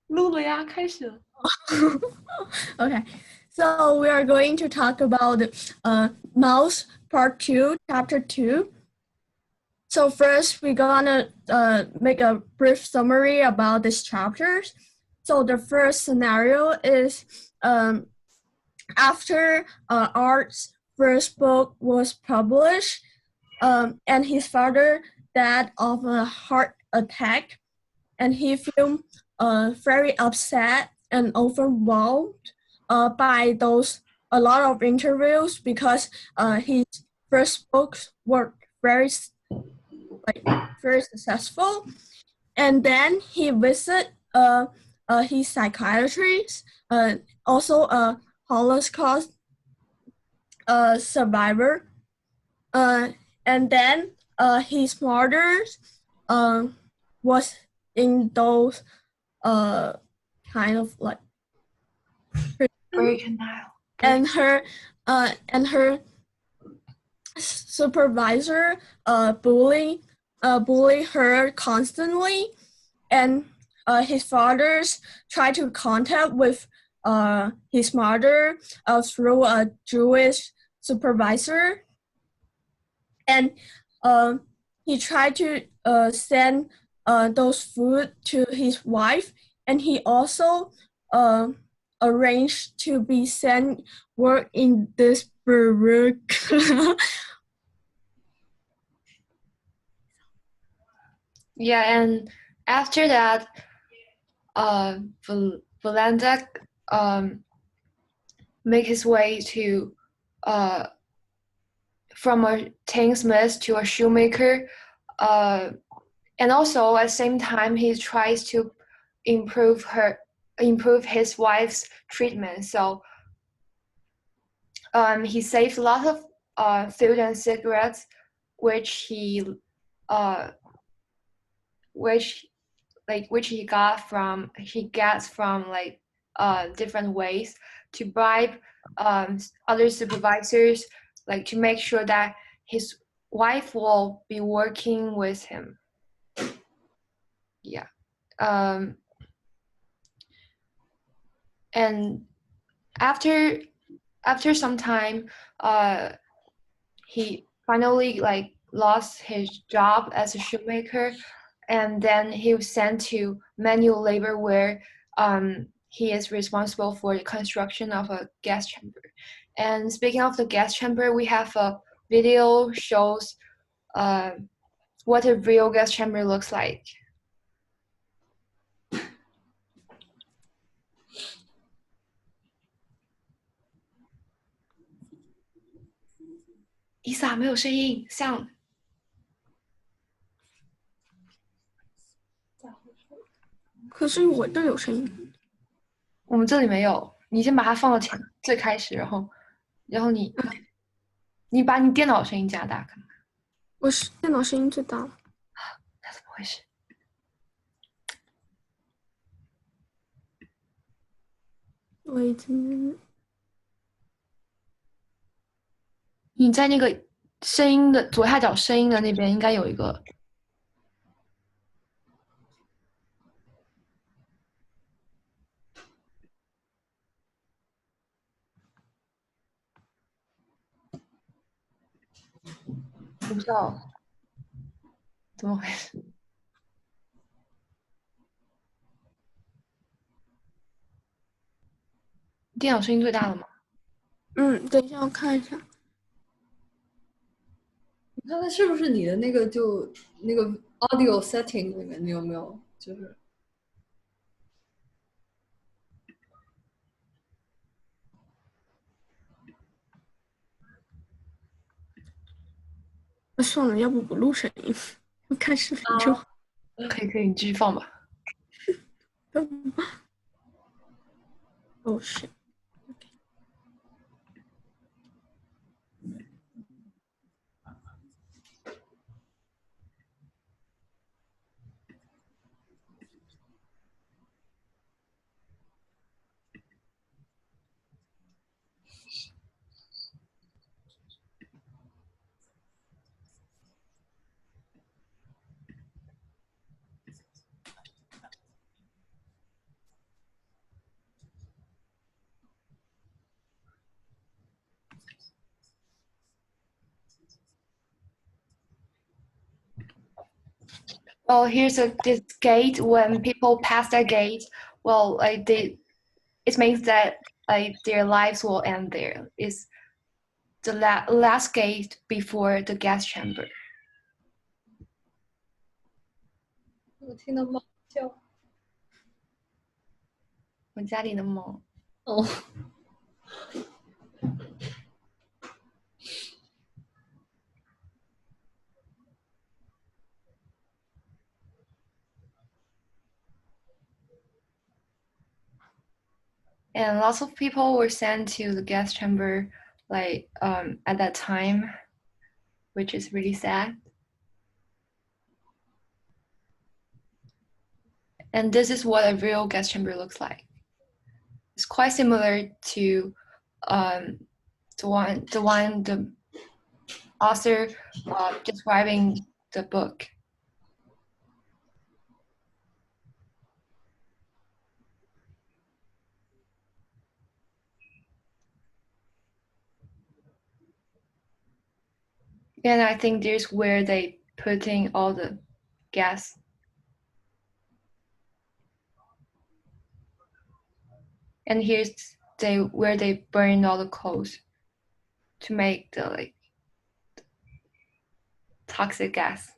录了呀，开始了。Okay, so we are going to talk about Mouse Part 2, Chapter 2. So first, we're gonna make a brief summary about these chapters. So the first scenario is after Art's first book was published, and his father died of a heart attack, and he felt very upset and overwhelmed by those a lot of interviews because his first books were very successful, and then he visited his psychiatrist, also a Holocaust survivor, uh, and then his mother was in those kind of like Break Nile. and her supervisor bully her constantly, and his father's tried to contact with his mother through a Jewish supervisor, and he tried to send those food to his wife, and he also uh, arranged to be sent work in this Baruch. Yeah, and after that, Valandak make his way to from a tinsmith to a shoemaker, and also at the same time he tries to improve his wife's treatment. So he saved a lot of food and cigarettes, which he uh, which he gets from like different ways to bribe other supervisors, like to make sure that his wife will be working with him. Yeah. um and after some time, he finally like lost his job as a shoemaker, and then he was sent to manual labor where he is responsible for the construction of a gas chamber. And speaking of the gas chamber, we have a video shows uh, what a real gas chamber looks like. 伊萨没有声音，像可是我这有声音。我们这里没有。你先把它放到最开始，然后你把你电脑声音加大，看看我是电脑声音最大了。那怎么回事？Wait a minute. 你在那个声音的左下角声音的那边应该有一个。我不知道怎么回事。电脑声音最大了吗？等一下我看一下。你看看是不是你的那个那个 audio setting 里面你有没有就是算了，要不不录声音，我看视频就好。可以，你继续放吧。Oh shit. Well, here's this gate. When people pass that gate, well, like it means that like their lives will end there. It's the last gate before the gas chamber. 我听到猫叫。我家里的猫。哦。And lots of people were sent to the gas chamber, like at that time, which is really sad. And this is what a real gas chamber looks like. It's quite similar to the one the author describing the book. And I think there's where they putting all the gas. And here's where they burn all the coals to make the like toxic gas.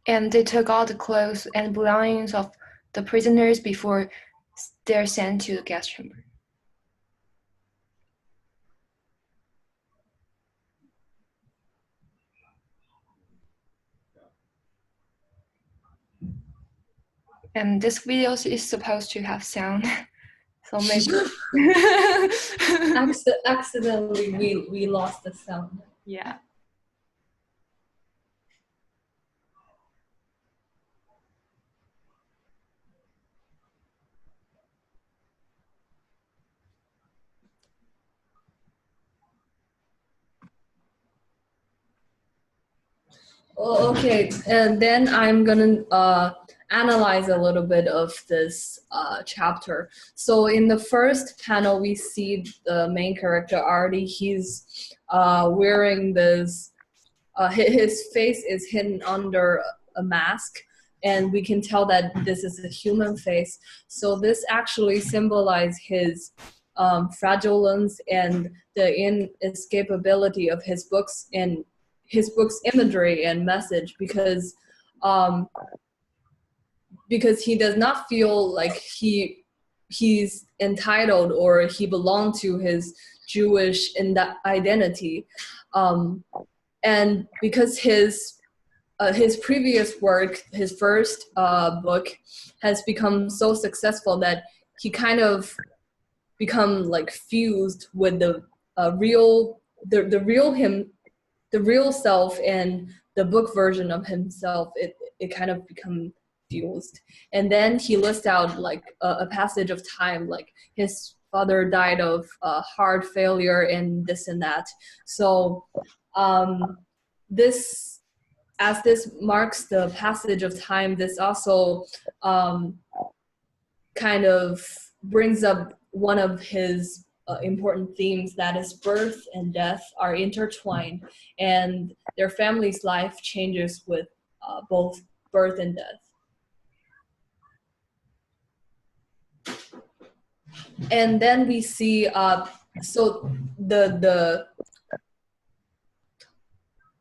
And they took all the clothes and belongings of the prisoners before they're sent to the gas chamber. And this video is supposed to have sound, so maybe accidentally we lost the sound. Yeah. Oh, okay, and then I'm gonna analyze a little bit of this chapter. So in the first panel, we see the main character Artie. He's wearing this. His face is hidden under a mask, and we can tell that this is a human face. So this actually symbolizes his fraudulence and the inescapability of his books and his book's imagery and message, because he does not feel like he's entitled or he belonged to his Jewish identity, and because his previous work, his first book, has become so successful that he kind of become like fused with the real him, the real self, and the book version of himself. It kind of become fused. And then he lists out like a passage of time, like his father died of heart failure and this and that. So this marks the passage of time, this also kind of brings up one of his important themes, that is birth and death are intertwined, and their family's life changes with both birth and death. And then we see so the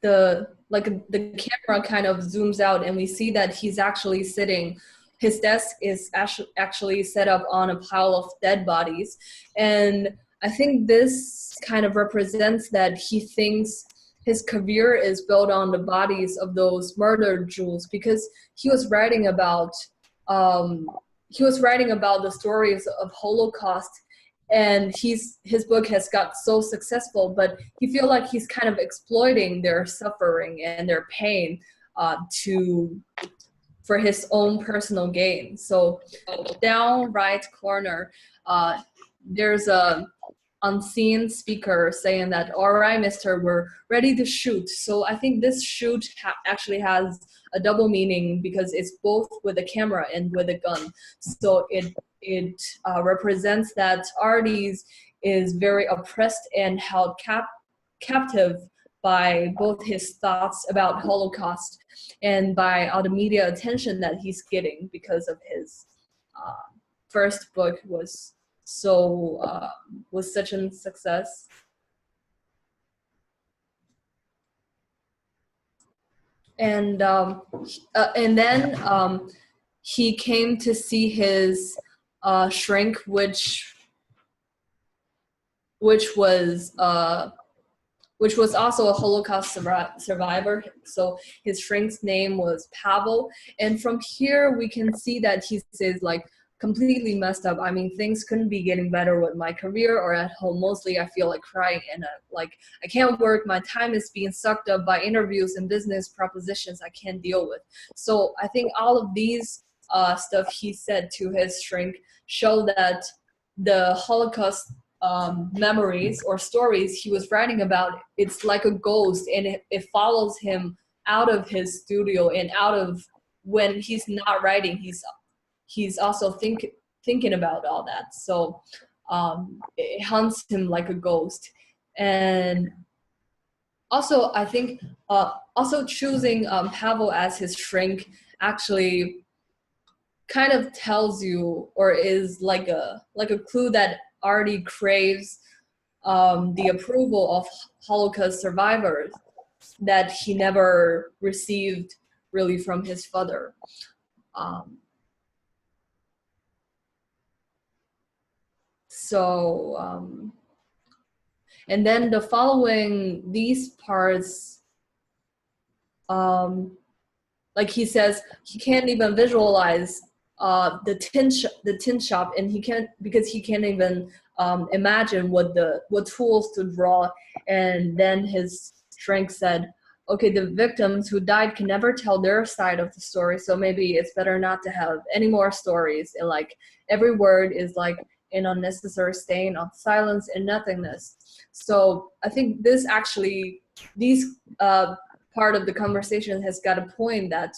camera kind of zooms out, and we see that he's actually sitting. His desk is actually set up on a pile of dead bodies. And I think this kind of represents that he thinks his career is built on the bodies of those murdered Jews, because he was writing about the stories of Holocaust, and his book has got so successful, but he feels like he's kind of exploiting their suffering and their pain for his own personal gain. So down right corner, there's a unseen speaker saying that, all right, mister, we're ready to shoot. So I think this shoot actually has a double meaning because it's both with a camera and with a gun. So it represents that Artie's is very oppressed and held captive by both his thoughts about Holocaust and by all the media attention that he's getting because of his first book was such a success. And then he came to see his shrink, which was also a Holocaust survivor. So his shrink's name was Pavel. And from here, we can see that he says, like, completely messed up. I mean, things couldn't be getting better with my career or at home. Mostly, I feel like crying and like I can't work. My time is being sucked up by interviews and business propositions I can't deal with. So I think all of these stuff he said to his shrink show that the Holocaust memories or stories he was writing about, it's like a ghost, and it follows him out of his studio and out of when he's not writing. He's also thinking about all that. So it haunts him like a ghost. And also, I think also choosing Pavel as his shrink actually kind of tells you, or is like a clue that Artie craves the approval of Holocaust survivors that he never received really from his father. And then the following these parts, like he says, he can't even visualize the tin shop, and he can't, because he can't even imagine what tools to draw. And then his shrink said, okay, the victims who died can never tell their side of the story, so maybe it's better not to have any more stories. And like every word is like an unnecessary stain of silence and nothingness. So I think these part of the conversation has got a point that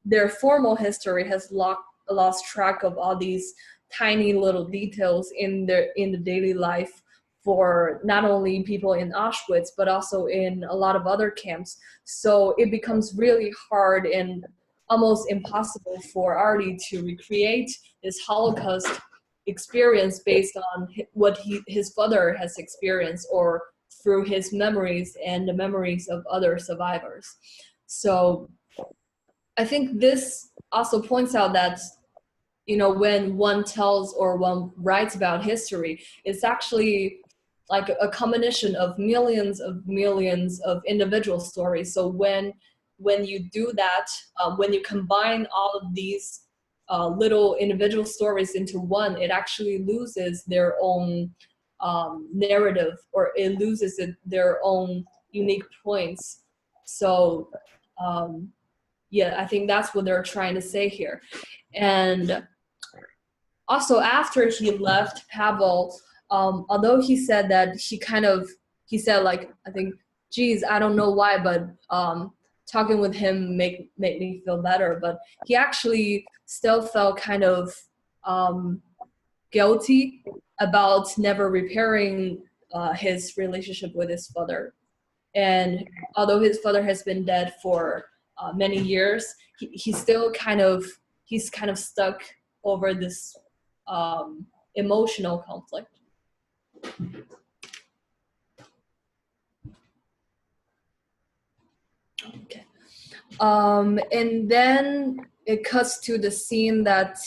their formal history has lost track of all these tiny little details in the daily life for not only people in Auschwitz, but also in a lot of other camps. So it becomes really hard and almost impossible for Artie to recreate this Holocaust experience based on what his father has experienced, or through his memories and the memories of other survivors. So I think this also points out that, you know, when one tells or one writes about history, it's actually like a combination of millions of individual stories. So when you do that, when you combine all of these little individual stories into one, it actually loses their own narrative, or it loses their own unique points. So yeah, I think that's what they're trying to say here. And also, after he left Pavel, although he said that he said, like, I think, geez, I don't know why, but talking with him made me feel better. But he actually still felt kind of guilty about never repairing his relationship with his father. And although his father has been dead for many years, he's still kind of stuck over this emotional conflict. Okay. And then it cuts to the scene that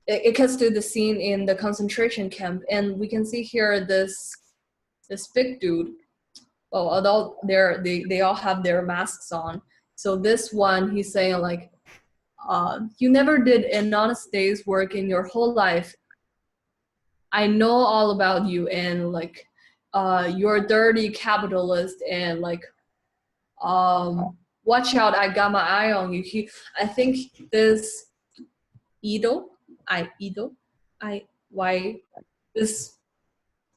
it cuts to the scene in the concentration camp, and we can see here this big dude. Well, although they all have their masks on. So this one, he's saying like, you never did an honest day's work in your whole life. I know all about you, and like, you're a dirty capitalist, and like, watch out, I got my eye on you. I think this Ido, why this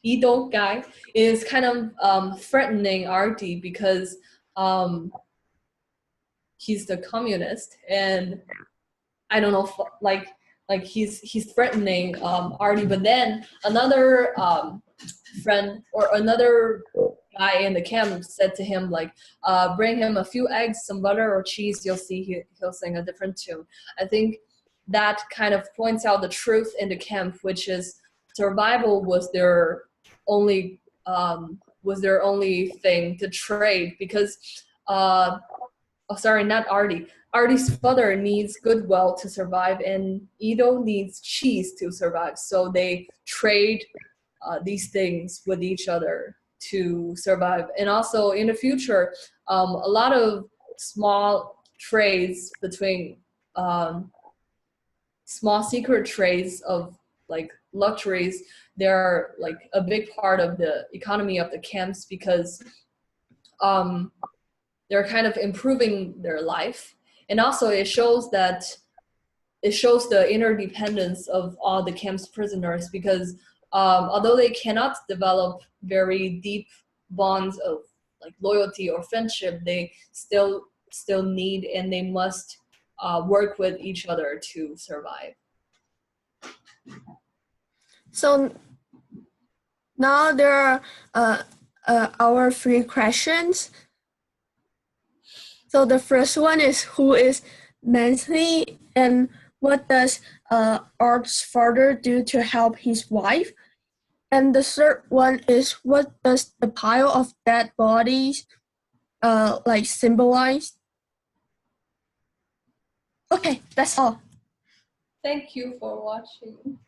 Ido guy is kind of threatening Artie because he's the communist, and I don't know, like he's threatening Artie. But then another friend or another guy in the camp said to him like, bring him a few eggs, some butter or cheese, you'll see he'll sing a different tune. I think that kind of points out the truth in the camp, which is survival was their only thing to trade, because sorry, not Artie. Artie's father needs goodwill to survive, and Ido needs cheese to survive. So they trade these things with each other to survive. And also in the future, a lot of small trades between small secret trades of like luxuries, they're like a big part of the economy of the camps, because they're kind of improving their life. And also it shows the interdependence of all the camp's prisoners, because although they cannot develop very deep bonds of like loyalty or friendship, they still need and they must work with each other to survive. So now there are our 3 questions. So the first one is, who is Nancy, and what does Art's father do to help his wife? And the third one is, what does the pile of dead bodies like symbolize? Okay, that's all. Thank you for watching.